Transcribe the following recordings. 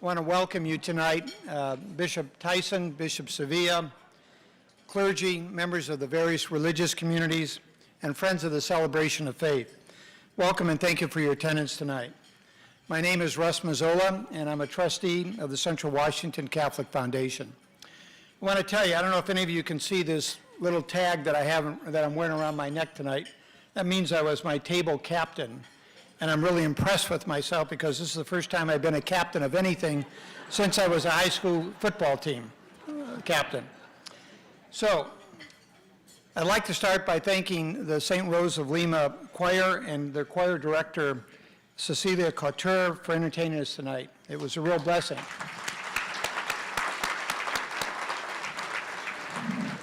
I want to welcome you tonight, Bishop Tyson, Bishop Sevilla, clergy, members of the various religious communities, and friends of the celebration of faith. Welcome and thank you for your attendance tonight. My name is Russ Mazzola, and I'm a trustee of the Central Washington Catholic Foundation. I want to tell you, I don't know if any of you can see this little tag that I'm wearing around my neck tonight. That means I was my table captain. And I'm really impressed with myself because this is the first time I've been a captain of anything since I was a high school football team captain. So I'd like to start by thanking the St. Rose of Lima choir and their choir director, Cecilia Couture, for entertaining us tonight. It was a real blessing.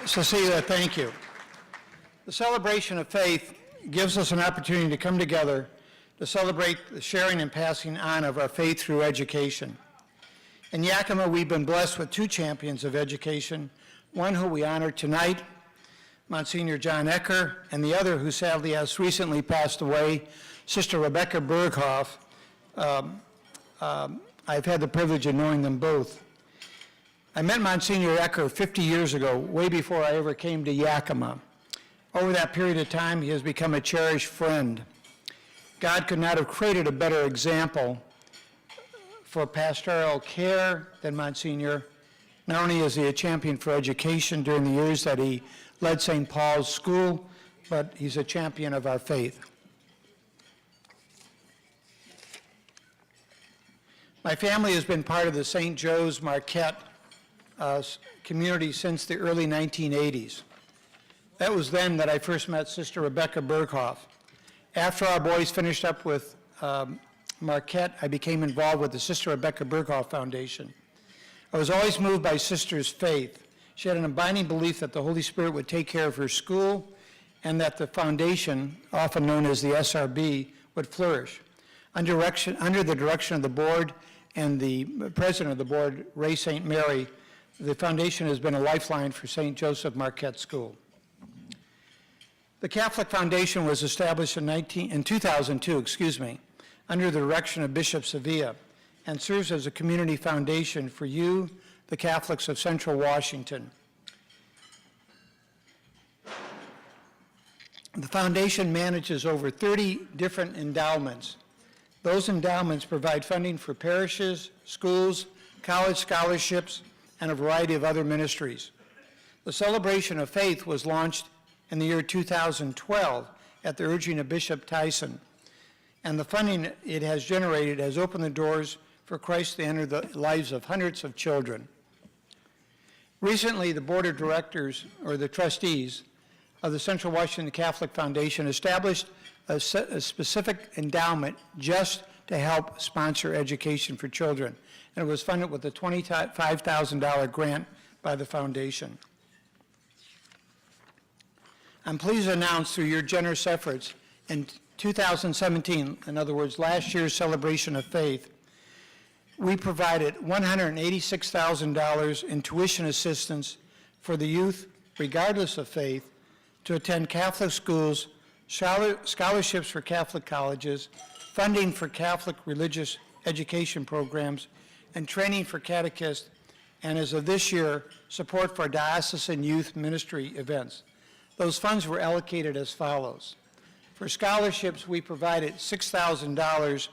Cecilia, thank you. The celebration of faith gives us an opportunity to come together to celebrate the sharing and passing on of our faith through education. In Yakima, we've been blessed with two champions of education, one who we honor tonight, Msgr. John Ecker, and the other who sadly has recently passed away, Sister Rebecca Berghoff. I've had the privilege of knowing them both. I met Msgr. Ecker 50 years ago, way before I ever came to Yakima. Over that period of time, he has become a cherished friend. God could not have created a better example for pastoral care than Monsignor. Not only is he a champion for education during the years that he led St. Paul's School, but he's a champion of our faith. My family has been part of the St. Joe's Marquette community since the early 1980s. That was then that I first met Sister Rebecca Berghoff. After our boys finished up with Marquette, I became involved with the Sister Rebecca Berghoff Foundation. I was always moved by Sister's faith. She had an abiding belief that the Holy Spirit would take care of her school and that the foundation, often known as the SRB, would flourish. Under the direction of the board and the president of the board, Ray St. Mary, the foundation has been a lifeline for St. Joseph Marquette School. The Catholic Foundation was established in 2002, under the direction of Bishop Sevilla, and serves as a community foundation for you, the Catholics of Central Washington. The foundation manages over 30 different endowments. Those endowments provide funding for parishes, schools, college scholarships, and a variety of other ministries. The Celebration of Faith was launched in the year 2012 at the urging of Bishop Tyson. And the funding it has generated has opened the doors for Christ to enter the lives of hundreds of children. Recently, the board of directors, or the trustees, of the Central Washington Catholic Foundation established a specific endowment just to help sponsor education for children. And it was funded with a $25,000 grant by the foundation. I'm pleased to announce through your generous efforts in 2017, in other words, last year's celebration of faith, we provided $186,000 in tuition assistance for the youth, regardless of faith, to attend Catholic schools, scholarships for Catholic colleges, funding for Catholic religious education programs, and training for catechists, and as of this year, support for diocesan youth ministry events. Those funds were allocated as follows. For scholarships, we provided $6,000,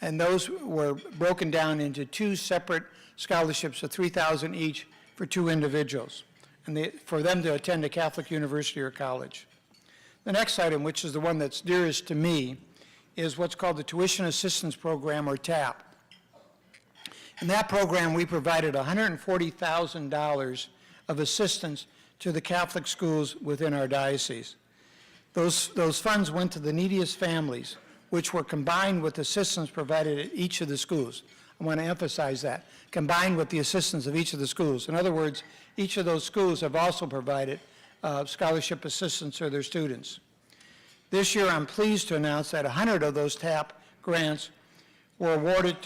and those were broken down into two separate scholarships of $3,000 each for two individuals, and for them to attend a Catholic university or college. The next item, which is the one that's dearest to me, is what's called the Tuition Assistance Program, or TAP. In that program, we provided $140,000 of assistance to the Catholic schools within our diocese. Those funds went to the neediest families, which were combined with assistance provided at each of the schools. I want to emphasize that, combined with the assistance of each of the schools. In other words, each of those schools have also provided scholarship assistance to their students. This year, I'm pleased to announce that 100 of those TAP grants were awarded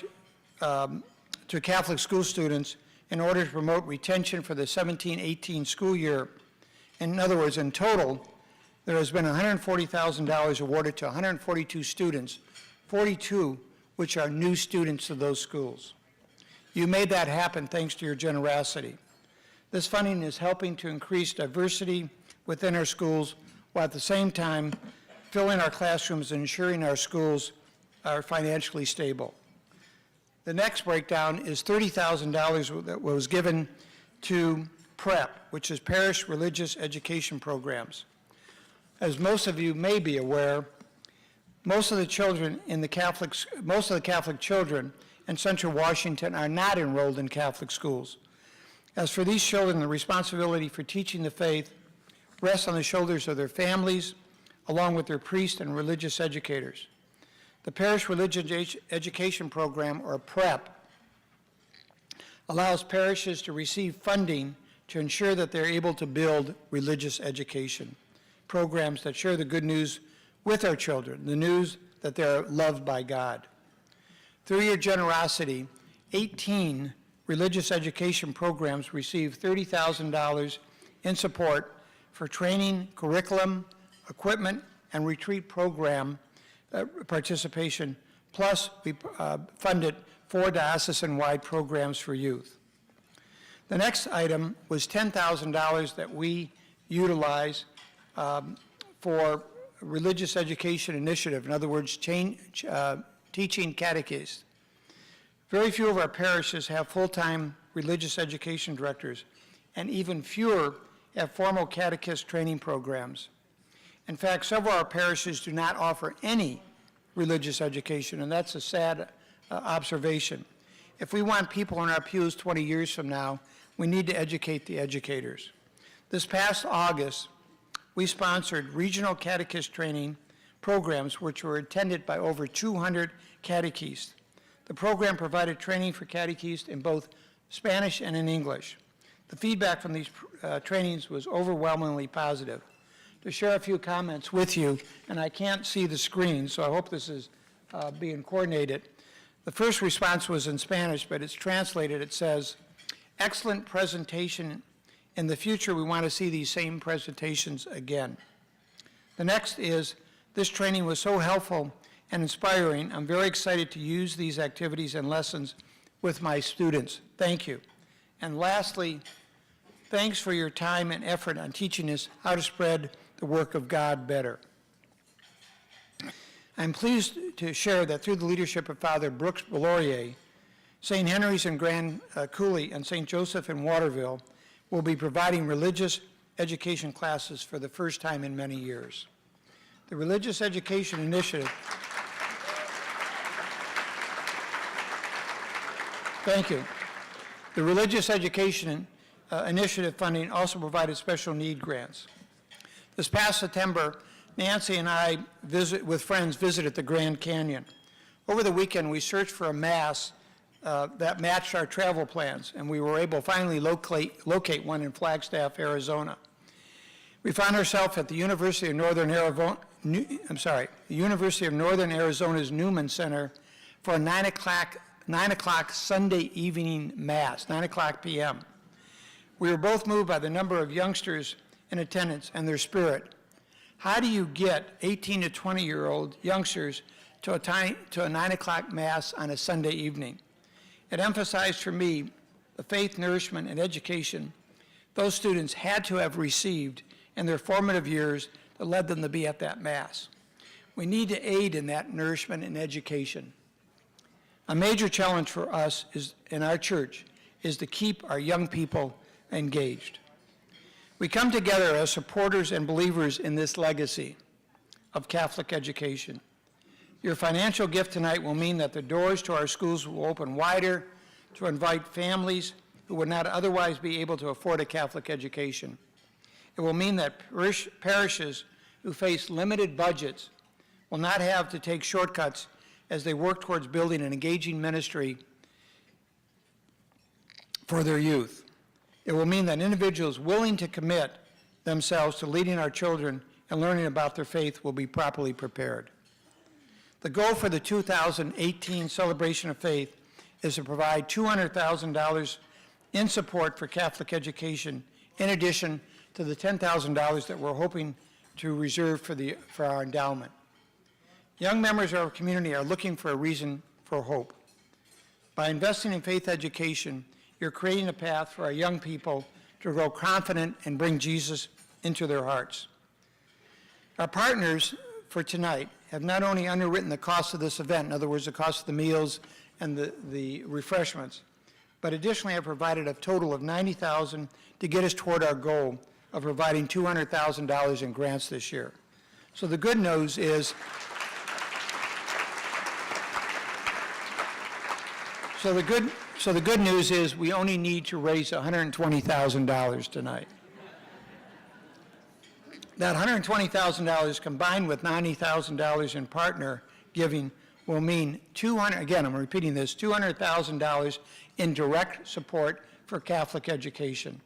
to Catholic school students in order to promote retention for the 17-18 school year. In other words, in total, there has been $140,000 awarded to 142 students, 42 which are new students to those schools. You made that happen thanks to your generosity. This funding is helping to increase diversity within our schools while at the same time filling our classrooms and ensuring our schools are financially stable. The next breakdown is $30,000 that was given to PREP, which is Parish Religious Education Programs. As most of you may be aware, most of the Catholic children in Central Washington are not enrolled in Catholic schools. As for these children, the responsibility for teaching the faith rests on the shoulders of their families, along with their priests and religious educators. The Parish Religious Education Program, or PREP, allows parishes to receive funding to ensure that they're able to build religious education programs that share the good news with our children, the news that they're loved by God. Through your generosity, 18 religious education programs receive $30,000 in support for training, curriculum, equipment, and retreat program participation, plus we funded 4 diocesan-wide programs for youth. The next item was $10,000 that we utilize for religious education initiative, in other words, teaching catechist. Very few of our parishes have full-time religious education directors, and even fewer have formal catechist training programs. In fact, several of our parishes do not offer any religious education, and that's a sad observation. If we want people in our pews 20 years from now, we need to educate the educators. This past August, we sponsored regional catechist training programs which were attended by over 200 catechists. The program provided training for catechists in both Spanish and in English. The feedback from these trainings was overwhelmingly positive. To share a few comments with you, and I can't see the screen, so I hope this is being coordinated. The first response was in Spanish, but it's translated. It says, "Excellent presentation. In the future, we want to see these same presentations again." The next is, "This training was so helpful and inspiring. I'm very excited to use these activities and lessons with my students. Thank you." And lastly, "Thanks for your time and effort on teaching us how to spread the work of God better." I'm pleased to share that through the leadership of Father Brooks Belaurier, St. Henry's in Grand Coulee and St. Joseph in Waterville will be providing religious education classes for the first time in many years. The Religious Education Initiative, thank you. The Religious Education Initiative funding also provided special need grants. This past September, Nancy and I, with friends, visited the Grand Canyon. Over the weekend, we searched for a Mass that matched our travel plans, and we were able to finally locate one in Flagstaff, Arizona. We found ourselves at the University of Northern Arizona's Newman Center for a 9 o'clock Sunday evening Mass, 9 o'clock p.m. We were both moved by the number of youngsters in attendance and their spirit. How do you get 18 to 20-year-old youngsters to a 9 o'clock Mass on a Sunday evening? It emphasized for me the faith, nourishment, and education those students had to have received in their formative years that led them to be at that Mass. We need to aid in that nourishment and education. A major challenge for us in our church is to keep our young people engaged. We come together as supporters and believers in this legacy of Catholic education. Your financial gift tonight will mean that the doors to our schools will open wider to invite families who would not otherwise be able to afford a Catholic education. It will mean that parishes who face limited budgets will not have to take shortcuts as they work towards building an engaging ministry for their youth. It will mean that individuals willing to commit themselves to leading our children and learning about their faith will be properly prepared. The goal for the 2018 Celebration of Faith is to provide $200,000 in support for Catholic education, in addition to the $10,000 that we're hoping to reserve for our endowment. Young members of our community are looking for a reason for hope. By investing in faith education, you're creating a path for our young people to grow confident and bring Jesus into their hearts. Our partners for tonight have not only underwritten the cost of this event, in other words, the cost of the meals and the refreshments, but additionally have provided a total of $90,000 to get us toward our goal of providing $200,000 in grants this year. So the good news is, the good news is we only need to raise $120,000 tonight. That $120,000 combined with $90,000 in partner giving will mean again, I'm repeating this, $200,000 in direct support for Catholic education.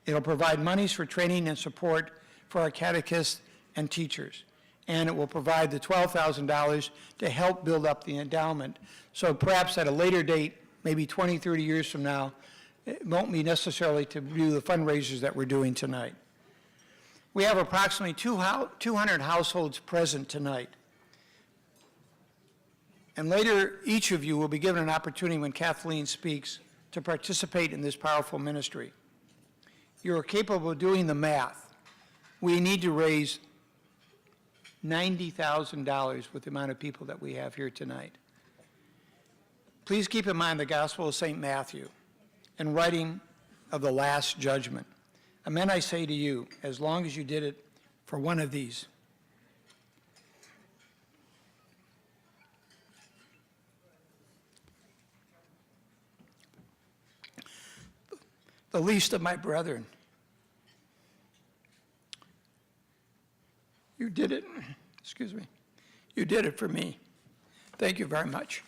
It'll provide monies for training and support for our catechists and teachers. And it will provide the $12,000 to help build up the endowment. So perhaps at a later date, maybe 20, 30 years from now, it won't be necessarily to do the fundraisers that we're doing tonight. We have approximately 200 households present tonight. And later, each of you will be given an opportunity when Kathleen speaks to participate in this powerful ministry. You are capable of doing the math. We need to raise $90,000 with the amount of people that we have here tonight. Please keep in mind the Gospel of St. Matthew and writing of the Last Judgment. Amen, I say to you, as long as you did it for one of these. The least of my brethren. You did it, excuse me, you did it for me. Thank you very much.